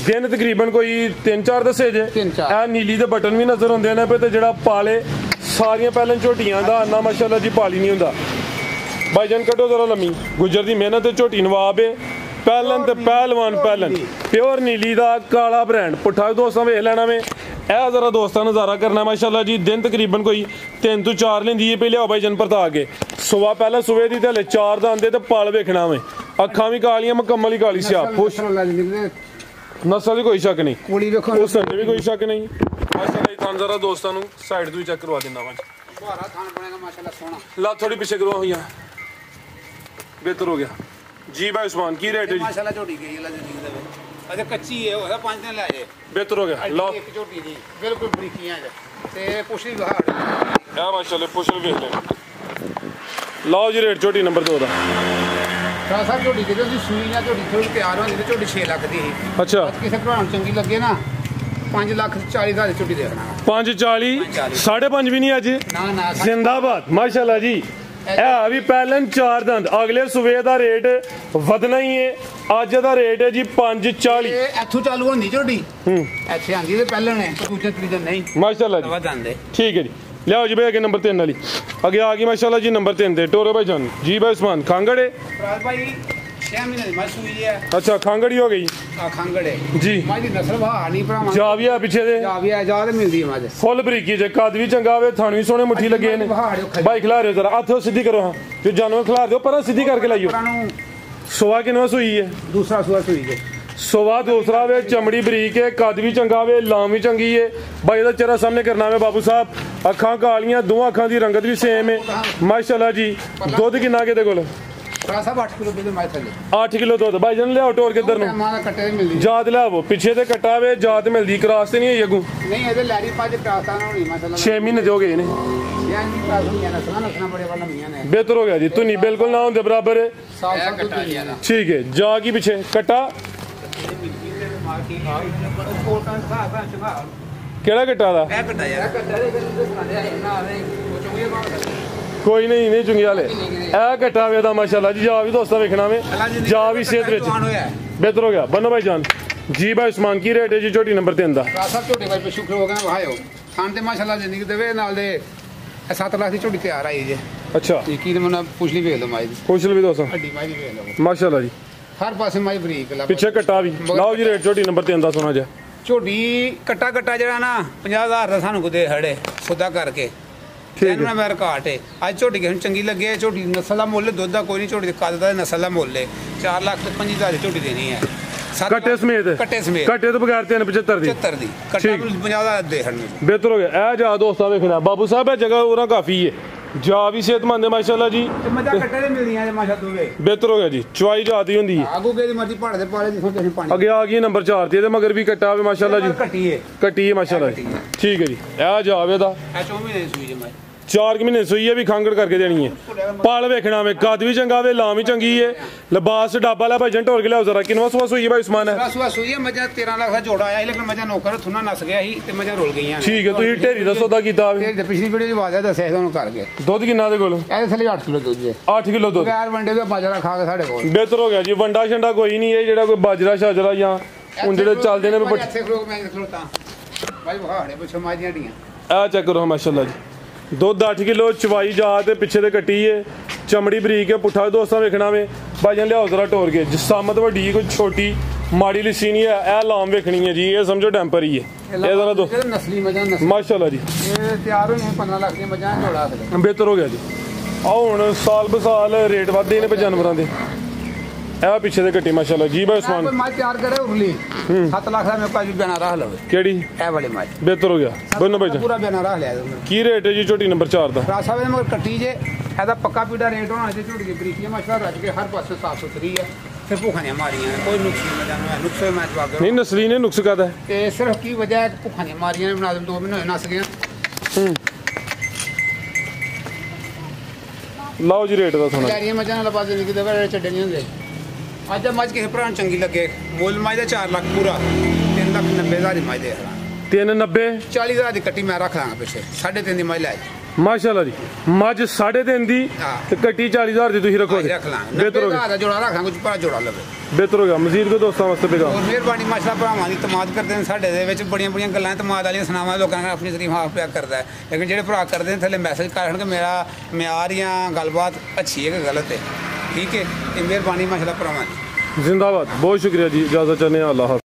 ਦਿਨ ਤਕਰੀਬਨ ਕੋਈ 3-4 ਦੱਸੇ ਜੇ ਇਹ ਨੀਲੀ ਦੇ ਬਟਨ ਵੀ ਨਜ਼ਰ ਹੁੰਦੇ ਨੇ ਤੇ ਜਿਹੜਾ ਪਾਲੇ ਸਾਰੀਆਂ ਪਹਿਲਾਂ ਝੋਟੀਆਂ ਦਾ ਨਾ ਮਾਸ਼ਾਅੱਲਾ ਜੀ ਪਾਲੀ ਨਹੀਂ ਹੁੰਦਾ ਭਾਈਜਾਨ ਕੱਢੋ ਜ਼ਰਾ ਲੰਮੀ ਗੁੱਜਰ ਦੀ ਮਿਹਨਤ ਤੇ ਝੋਟੀ ਨਵਾਬ ਹੈ ਪਹਿਲਨ ਤੇ ਪਹਿਲਵਾਨ ਪਹਿਲਨ ਪਿਓਰ ਨੀਲੀ ਦਾ ਕਾਲਾ ਬ੍ਰਾਂਡ ਪੁੱਠਾ ਦੋਸਤਾਂ ਵੇਖ ਲੈਣਾ ਵੇ ਇਹ ਜ਼ਰਾ ਦੋਸਤਾਂ ਨਜ਼ਾਰਾ ਕਰਨਾ ਮਾਸ਼ਾਅੱਲਾ ਜੀ ਦਿਨ ਤਕਰੀਬਨ ਕੋਈ 3 ਤੋਂ 4 ਲੈਂਦੀ ਹੈ ਪਹਿਲੇ ਭਾਈ ਜਨ ਪਰਤਾ ਕੇ ਸੁਬਾ ਪਹਿਲਾਂ ਸੂਏ ਦੀ ਤੇ ਹਲੇ 4 ਦਾ ਆਂਦੇ ਤੇ ਪਲ ਵੇਖਣਾ ਵੇ ਅੱਖਾਂ ਵੀ ਕਾਲੀਆਂ ਮੁਕੰਮਲ ਹੀ ਕਾਲੀ ਸਿਆ ਪੁੱਛ ਨਸਲ ਦੀ ਕੋਈ ਸ਼ੱਕ ਨਹੀਂ ਕੁੜੀ ਵੇਖੋ ਉਸ ਤੇ ਵੀ ਕੋਈ ਸ਼ੱਕ ਨਹੀਂ ਮਾਸ਼ਾਅੱਲਾ ਇਹ ਤਾਂ ਜ਼ਰਾ ਦੋਸਤਾਂ ਨੂੰ ਸਾਈਡ ਤੋਂ ਹੀ ਚੈੱਕ ਕਰਵਾ ਦਿੰਦਾ ਵਾਂ ਭਾਰਾ ਥਾਨ ਬਣੇਗਾ ਮਾਸ਼ਾਅੱਲਾ ਸੋਹਣਾ ਲਾ ਥੋੜੀ ਪਿੱਛੇ ਕਰਵਾ ਹੋਈਆਂ ਬਿਹਤਰ ਹੋ ਗਿਆ ਜੀ ਭਾਈ ਉਸਮਾਨ ਕੀ ਰੇਟ ਹੈ ਜੀ ਮਾਸ਼ਾਅੱਲਾ ਝੋਟੀ ਗਈ ਅੱਲਾ ਜ਼ਿੰਦਗੀ ਦੇ ਵਿੱਚ ਅਜੇ ਕੱਚੀ ਹੈ ਉਹ 5 ਦਿਨ ਲੈ ਜੇ ਬਿਹਤਰ ਹੋ ਗਿਆ ਲਓ ਇੱਕ ਝੋਟੀ ਜੀ ਬਿਲਕੁਲ ਬਰੀਕੀਆਂ ਤੇ ਪੁੱਛੀ ਬਹਾੜ ਆ ਮਾਸ਼ਾਅੱਲਾ ਪੁੱਛਲ ਵੇਖ ਲੈ ਲਓ ਜੀ ਰੇਟ ਝੋਟੀ ਨੰਬਰ 2 ਦਾ ਸਾਸਾ ਝੋਟੀ ਦੇ ਉਹਦੀ ਸੂਈ ਨਾਲ ਝੋਟੀ ਥੋੜੀ ਤਿਆਰ ਹੁੰਦੀ ਤੇ ਝੋਟੀ 6 ਲੱਖ ਦੀ ਸੀ ਅੱਛਾ ਕਿਸੇ ਭਰਾ ਨੂੰ ਚੰਗੀ ਲੱਗੇ ਨਾ 5,40,000 ਦੀ ਝੋਟੀ ਦੇਖਣਾ 540 5.5 ਵੀ ਨਹੀਂ ਅੱਜ ਨਾ ਜ਼ਿੰਦਾਬਾਦ ਮਾਸ਼ਾਅੱਲਾ ਜੀ ਇਹ ਵੀ ਪਹਿਲਨ 4 ਦੰਦ ਅਗਲੇ ਸੂਬੇ ਦਾ ਰੇਟ ਵਧਣਾ ਹੀ ਹੈ ਅੱਜ ਦਾ ਰੇਟ ਹੈ ਜੀ 540 ਇੱਥੋਂ ਚਾਲੂ ਹੁੰਦੀ ਝੋਟੀ ਇੱਥੇ ਆਂਦੀ ਤੇ ਪਹਿਲਣ ਹੈ ਦੂਜੇ ਤੀਜੇ ਨਹੀਂ ਮਾਸ਼ਾਅੱਲਾ ਜੀ ਵਧਾਂਦੇ ਠੀਕ ਹੈ ਜੀ ਲਿਆਓ ਜੀ ਭਾਈ ਅੱਗੇ ਨੰਬਰ 3 ਵਾਲੀ ਅੱਗੇ ਆ ਗਈ ਮਾਸ਼ਾਅੱਲਾ ਜੀ ਨੰਬਰ 3 ਤੇ ਟੋਰੇ ਭਾਈ ਜਾਨ ਜੀ ਭਾਈ ਉਸਮਾਨ ਖਾਂਗੜੇ ਪ੍ਰਾਜ ਭਾਈ 6 ਮਹੀਨੇ ਦੀ ਮਸੂਈ ਹੈ ਅੱਛਾ ਖਾਂਗੜੀ ਹੋ ਗਈ ਆ ਖਾਂਗੜੇ ਜੀ ਮਾਜੀ ਨਸਲ ਬਹਾ ਨਹੀਂ ਭਰਾਵਾਂ ਜਾ ਵੀ ਆ ਪਿੱਛੇ ਦੇ ਜਾ ਵੀ ਆ ਜਾ ਤੇ ਮਿਲਦੀ ਹੈ ਮਾਜ ਫੁੱਲ ਬਰੀਕੀ ਜੇ ਕੱਦ ਵੀ ਚੰਗਾ ਹੋਵੇ ਥਣ ਵੀ ਸੋਹਣੇ ਮੁੱਠੀ ਲੱਗੇ ਨੇ ਭਾਈ ਖਿਲਾ ਰਹੇ ਜ਼ਰਾ ਹੱਥੋਂ ਸਿੱਧੀ ਕਰੋ ਹਾਂ ਜੋ ਜਾਨਵਰ ਖਿਲਾ ਦਿਓ ਪਰ ਸਿੱਧੀ ਕਰਕੇ ਲਾਈਓ ਸੋਵਾ ਕਿੰਨਾ ਸੂਈ ਹੈ ਦੂਸਰਾ ਸੂਆ ਸੂਈ ਹੈ ਸੋਵਾ ਦੂਸਰਾ ਵੇ ਚਮੜੀ ਬਰੀਕ ਹੈ ਕੱਦ ਵੀ ਚੰਗਾ ਵੇ ਲਾਮ ਵੀ ਚੰਗੀ ਹੈ ਬਾਈ ਦਾ ਚਿਹਰਾ ਸਾਹਮਣੇ ਕਰਨਾ ਵੇ ਬਾਬੂ ਸਾਹਿਬ ਅੱਖਾਂ ਕਾਲੀਆਂ ਦੋਵਾਂ ਅੱਖਾਂ ਦੀ ਰੰਗਤ ਵੀ ਸੇਮ ਹੈ ਮਾਸ਼ਾਅੱਲਾ ਜੀ ਦੁੱਧ ਕਿੰਨਾ ਕਿਤੇ ਕੋਲ ਸਭ 8 ਕਿਲੋ ਦੁੱਧ ਮੈਂ ਥੱਲੇ 8 ਕਿਲੋ ਦੁੱਧ ਭਾਈ ਜਨ ਲਿਆਓ ਟੋਰ ਕਿੱਧਰ ਨੂੰ ਮਾਂ ਦਾ ਕੱਟੇ ਮਿਲਦੀ ਜਾਤ ਲਿਆਵੋ ਪਿੱਛੇ ਤੇ ਕੱਟਾ ਵੇ ਜਾਤ ਮਿਲਦੀ ਕਰਾਸ ਤੇ ਨਹੀਂ ਹੈ ਅੱਗੂ ਨਹੀਂ ਇਹਦੇ ਲੈਰੀ ਪੱਜ ਕਰਾਸਾ ਨਾ ਹੋਣੀ ਮਾਸ਼ਾਅੱਲਾ 6 ਮਹੀਨੇ ਦੇ ਹੋ ਗਏ ਨੇ ਯਾਂ ਜੀ ਕਰਾਸ ਨਹੀਂ ਨਾ ਸਣਾ ਬੜੇ ਵਾਲਾ ਮੀਆਂ ਨੇ ਬਿਹਤਰ ਹੋ ਗਿਆ ਜੀ ਧੁਨੀ ਬਿਲਕੁਲ ਨਾ ਹੁੰਦੇ ਬਰਾਬਰ ਹੈ ਸਾਫ ਕੱਟਾ ਲਿਆ ਨਾ ਠੀਕ ਹੈ ਜਾ ਕੀ ਪਿੱਛੇ ਕੱਟਾ ਕਿਹੜਾ ਕੱਟਾ ਦਾ ਇਹ ਕੱਟਾ ਯਾਰ ਕੱਟਾ ਦੇ ਨਾ ਉਹ ਚੁੰਗੇ ਬਾਹਰ ਕੋਈ ਨਹੀਂ ਚੁੰਗੀ ਵਾਲੇ ਇਹ ਕੱਟਾ ਵੇ ਦਾ ਮਾਸ਼ਾਅੱਲਾ ਜੀ ਜਾ ਵੀ ਦੋਸਤਾਂ ਵੇਖਣਾ ਵੇ ਜਾ ਵੀ ਸਿਹਤ ਵਿੱਚ ਬਿਹਤਰ ਹੋ ਗਿਆ ਬੰਨੋ ਭਾਈ ਜਾਨ ਜੀ ਭਾਈ ਉਸਮਾਨ ਕੀ ਰੇਟ ਹੈ ਜੀ ਝੋਟੀ ਨੰਬਰ 3 ਦਾ ਸਭ ਝੋਟੇ ਭਾਈ ਸ਼ੁਕਰ ਹੋ ਗਿਆ ਨਾ ਵਹਾਇਓ ਖਾਣ ਤੇ ਮਾਸ਼ਾਅੱਲਾ ਜ਼ਿੰਦਗੀ ਦੇਵੇ ਨਾਲ ਦੇ 7 ਲੱਖ ਦੀ ਝੋਟੀ ਤਿਆਰ ਆਈ ਜੇ ਅੱਛਾ ਕੀ ਮੈਨੂੰ ਪੁੱਛ ਲਈ ਵੇਖ ਲਓ ਮਾਈ ਦੀ ਪੁੱਛ ਲਓ ਵੀ ਦੋਸਤਾਂ ਹੱਡੀ ਮਾਈ ਦੀ ਵੇਖ ਲਓ ਮਾਸ਼ਾਅੱਲਾ ਜੀ ਹਰ ਪਾਸੇ ਮਾਈ ਬਰੀਕ ਲਾ ਪਿੱਛੇ ਕੱਟਾ ਵੀ ਲਾਓ ਜੀ ਰੇਟ ਝੋਟੀ ਨੰਬਰ 3 ਦਾ ਸੋਨਾ ਜੀ ਝੋਟੀ ਕੱਟਾ ਜਿਹੜਾ ਨਾ 50,000 ਦਾ ਸਾਨੂੰ ਕੁਦੇ ਖੜੇ ਸੌਦਾ ਕਰਕੇ ਇਹਨਾਂ ਮੇਰਾ ਘਾਟ ਹੈ ਅੱਜ ਝੋਟੀ ਕਿਸੇ ਨੂੰ ਚੰਗੀ ਲੱਗੇ ਝੋਟੀ ਨਸਲ ਦਾ ਮੁੱਲ ਦੁੱਧ ਦਾ ਕੋਈ ਨਹੀਂ ਝੋਟੀ ਦੇ ਕੱਦ ਦਾ ਨਸਲ ਦਾ ਮੁੱਲ ਹੈ 4 ਲੱਖ ਤੇ 25,000 ਦੀ ਝੋਟੀ ਦੇਣੀ ਹੈ ਕੱਟੇ ਸਮੇਤ ਕੱਟੇ ਤੋਂ ਬਗੈਰ 375 ਦੀ 75 ਦੀ ਕੱਟਾ 50,000 ਦੇ ਹਨ ਬਿਹਤਰ ਹੋ ਗਿਆ ਇਹ ਜਾ ਦੋਸਤਾਂ ਵੇਖਣਾ ਬਾਬੂ ਸਾਹਿਬ ਇਹ ਜਗ੍ਹਾ ਉਹਨਾਂ ਕਾਫੀ ਹੈ ਜਾ ਵੀ ਸਿਹਤਮੰਦ ਹੈ ਮਾਸ਼ਾਅੱਲਾ ਜੀ ਤੇ ਮਜ਼ਾ ਕੱਟੇ ਦੇ ਮਿਲਦੀਆਂ ਜੇ ਮਾਸ਼ਾ ਦੋਵੇ ਬਿਹਤਰ ਹੋ ਗਿਆ ਜੀ ਚੁਆਈ ਜਾਤੀ ਹੁੰਦੀ ਹੈ ਆਗੂ ਕੇ ਦੀ ਮਰਜ਼ੀ ਪਹਾੜ ਦੇ ਪਾਲੇ ਦੀ ਸੋਚੇ ਪਾਣੀ ਅੱਗੇ ਆ ਗਈ ਨੰਬਰ 4 ਤੇ ਇਹਦੇ ਮਗਰ ਵੀ ਕੱਟਾ ਹੋਵੇ ਮਾਸ਼ਾਅੱਲਾ ਜੀ ਕੱਟੀ ਹੈ ਮਾਸ਼ਾਅੱਲਾ ਜੀ ਠੀਕ ਹੈ ਜੀ ਇਹ ਜਾਵੇ ਦਾ ਇਹ 4 ਮਹੀਨੇ ਸੂਈ ਜੇ ਮੈਂ 4 ਮਹੀਨੇ ਸੂਈ ਹੈ ਵੀ ਖਾਂਗੜ ਕਰਕੇ ਦੇਣੀ ਹੈ ਪਾਲ ਵੇਖਣਾ ਵੇ ਕੱਦ ਵੀ ਚੰਗਾ ਵੇ ਲਾਂ ਵੀ ਚੰਗੀ ਹੈ ਲਿਬਾਸ ਡਾਬਾ ਲੈ ਭਾਈਜਨ ਢੋਲ ਕੇ ਲਿਆਓ ਜ਼ਰਾ ਕਿੰਨਾ ਸਵਾ ਸੂਈ ਹੈ ਭਾਈ ਉਸਮਾਨ ਹੈ ਸਵਾ ਸੂਈ ਹੈ ਮੱਝਾਂ 13 ਲੱਖ ਦਾ ਜੋੜਾ ਆਇਆ ਸੀ ਲੇਕਿਨ ਮੱਝਾਂ ਨੌਕਰ ਥੁਨਾ ਨਸ ਗਿਆ ਸੀ ਤੇ ਮੱਝਾਂ ਰੁਲ ਗਈਆਂ ਠੀਕ ਹੈ ਤੁਸੀਂ ਢੇਰੀ ਦਾ ਸੌਦਾ ਕੀਤਾ ਵੇ ਤੇ ਪਿਛਲੀ ਵੀਡੀਓ 'ਚ ਵਾਜਾ ਦੱਸਿਆ ਤੁਹਾਨੂੰ ਕਰਕੇ ਦੁੱਧ ਕਿੰਨਾ ਦੇ ਕੋਲ ਇਹਦੇ ਥੱਲੇ 8 ਕਿਲੋ ਦੁੱਧ ਹੈ 8 ਕਿਲੋ ਦੁੱਧ ਬਗੈਰ ਵੰਡੇ ਦੇ ਬਾਜਰਾ ਖਾ ਕੇ ਸਾਡੇ ਕੋਲ ਬਿਹਤਰ ਹੋ ਗਿਆ ਜੀ ਵੰਡਾ ਛੰਡਾ ਕੋਈ ਨਹੀਂ ਇਹ ਜਿਹੜਾ ਕੋਈ ਬਾਜਰਾ ਸ਼ਾਜਰਾ ਜਾਂ ਹੁਣ ਜਿਹੜੇ ਚੱਲਦੇ ਨੇ ਇੱਥੇ ਖਲੋ ਮੈਂ ਖਲੋਤਾ ਭਾਈ ਵਹਾੜੇ ਪੁੱਛੋ ਮਾਜੀਆਂ ਢੀਆਂ ਆ ਚੈੱਕ ਕਰੋ ਮਾਸ਼ਾਅੱਲਾ ਜੀ ਦੁੱਧ 8 ਕਿਲੋ ਚਵਾਈ ਜਾ ਤੇ ਪਿੱਛੇ ਤੇ ਕੱਟੀ ਏ ਚਮੜੀ ਬਰੀਕ ਹੈ ਪੁੱਠਾ ਦੋਸਤਾਂ ਵੇਖਣਾ ਵੇ ਭਾਈਜਾਨ ਲਿਆਓ ਜ਼ਰਾ ਟੋਰ ਕੇ ਜਿਸਾਮਤ ਵੱਡੀ ਕੋਈ ਛੋਟੀ ਮਾੜੀ ਲਿਸੀ ਨਹੀਂ ਹੈ ਇਹ ਲਾਮ ਵੇਖਣੀ ਹੈ ਜੀ ਇਹ ਸਮਝੋ ਟੈਂਪਰ ਹੀ ਹੈ ਇਹ ਜ਼ਰਾ ਦੋ ਨਸਲੀ ਮੱਝਾਂ ਮਾਸ਼ਾਅੱਲਾ ਜੀ ਇਹ ਤਿਆਰ ਹੋਈਆਂ 15 ਲੱਖ ਦੀਆਂ ਮੱਝਾਂ ਝੋੜਾ ਬਿਹਤਰ ਹੋ ਗਿਆ ਜੀ ਆਓ ਹੁਣ ਸਾਲ ਬਸਾਲ ਰੇਟ ਵੱਧਦੇ ਨੇ ਜਾਨਵਰਾਂ ਦੇ ਇਹ ਪਿੱਛੇ ਦੇ ਕੱਟੀ ਮਾਸ਼ਾਅੱਲਾ ਜੀ ਭਾਈ ਉਸਮਾਨ ਕੋਈ ਮਾਝ ਤਿਆਰ ਕਰੇ ਉਰਲੀ 7 ਲੱਖ ਦਾ ਮੇਰੇ ਕੋਲ ਬਣਾ ਰਹਾ ਲਵੇ ਕਿਹੜੀ ਇਹ ਵਾਲੀ ਮਾਝ ਬਿਹਤਰ ਹੋ ਗਿਆ ਬੰਨੋ ਭਾਈ ਪੂਰਾ ਬਣਾ ਰਹਾ ਲਿਆ ਕੀ ਰੇਟ ਹੈ ਜੀ ਝੋਟੀ ਨੰਬਰ 4 ਦਾ ਰਾਸਾ ਵੇ ਮਗਰ ਕੱਟੀ ਜੇ ਇਹਦਾ ਪੱਕਾ ਪੀੜਾ ਰੇਟ ਹੋਣਾ ਜੇ ਝੋਟੀ ਦੀ ਬਰੀਕੀ ਮਾਸ਼ਾ ਰੱਜ ਕੇ ਹਰ ਪਾਸੇ ਸਾਫ ਸੁਥਰੀ ਆ ਤੇ ਭੁੱਖਾਂ ਦੀਆਂ ਮਾਰੀਆਂ ਨੇ ਕੋਈ ਨੁਕਸ ਨਹੀਂ ਮਜਾਣਾ ਨੁਕਸੇ ਮੈਂ ਜਵਾਬ ਦੇ ਨਹੀਂ ਨਸਲੀ ਨੇ ਨੁਕਸ ਕਰਦਾ ਤੇ ਸਿਰਫ ਕੀ ਵਜ੍ਹਾ ਹੈ ਭੁੱਖਾਂ ਦੀਆਂ ਮਾਰੀਆਂ ਨੇ ਬਣਾ ਦੇ 2 ਮਹੀਨੇ ਹੋਏ ਨਸ ਗਏ ਲਓ ਜੀ ਰੇਟ ਦਾ ਸੁਣਾ ਯਾਰੀਆਂ ਮੱਝਾਂ ਨਾਲ ਬਾਜ਼ੇ ਨਹੀਂ ਕਿਤੇ ਬੜੇ ਚੱਡੇ ਨਹੀਂ ਹੁੰਦੇ ਅੱਜ ਮੱਝ ਕਿਸੇ ਭਰਾ ਨੂੰ ਚੰਗੀ ਲੱਗੇ ਮੁੱਲ ਮੱਝ ਦਾ 4 ਲੱਖ ਪੂਰਾ 3,90,000 ਦੀ ਮੱਝ ਦੇ 390 40,000 ਦੀ ਕੱਟੀ ਮੈਂ ਰੱਖ ਲਾਂਗਾ ਪਿੱਛੇ 3.5 ਦੀ ਮੱਝ ਲੈ ਮਾਸ਼ਾਅੱਲਾ ਜੀ ਮੱਝ 3.5 ਦੀ ਤੇ ਕੱਟੀ 40,000 ਦੀ ਤੁਸੀਂ ਰੱਖੋਗੇ ਰੱਖ ਲਾਂਗੇ ਬਿਹਤਰ ਹੋ ਗਿਆ ਦਾ ਜੋੜਾ ਰੱਖਾਂਗੇ ਕੁਝ ਭਰਾ ਜੋੜਾ ਲਵੇ ਬਿਹਤਰ ਹੋ ਗਿਆ ਮਜ਼ੀਦ ਕੋ ਦੋਸਤਾਂ ਵਾਸਤੇ ਬੇਗਾ ਹੋਰ ਮਿਹਰਬਾਨੀ ਮਾਸ਼ਾ ਭਰਾਵਾਂ ਦੀ ਤਮਾਦ ਕਰਦੇ ਨੇ ਸਾਡੇ ਦੇ ਵਿੱਚ ਬੜੀਆਂ ਗੱਲਾਂ ਤਮਾਦ ਵਾਲੀਆਂ ਸੁਣਾਵਾਂ ਲੋਕਾਂ ਨੇ ਆਪਣੀ ਤਰੀਫ ਹਾਫ ਪਿਆ ਕਰਦਾ ਹੈ ਲੇਕਿਨ ਜਿਹੜੇ ਭਰਾ ਕਰਦੇ ਨੇ ਥੱਲੇ ਮੈਸੇਜ ਕਰਨ ਕਿ ਮੇਰਾ ਮਿਆਰ ਜਾਂ ਗੱਲਬਾਤ ਅੱਛੀ ਹੈ ਕਿ ਗਲਤ ਹੈ ਠੀਕ ਹੈ ਇਹ ਮਿਹਰਬਾਨੀ ਮਾਸ਼ਾ ਭਰਾਵਾਂ ਦੀ जिंदाबाद बहुत शुक्रिया जी इजाज़त चाहते हैं अल्लाह हाफ़िज़।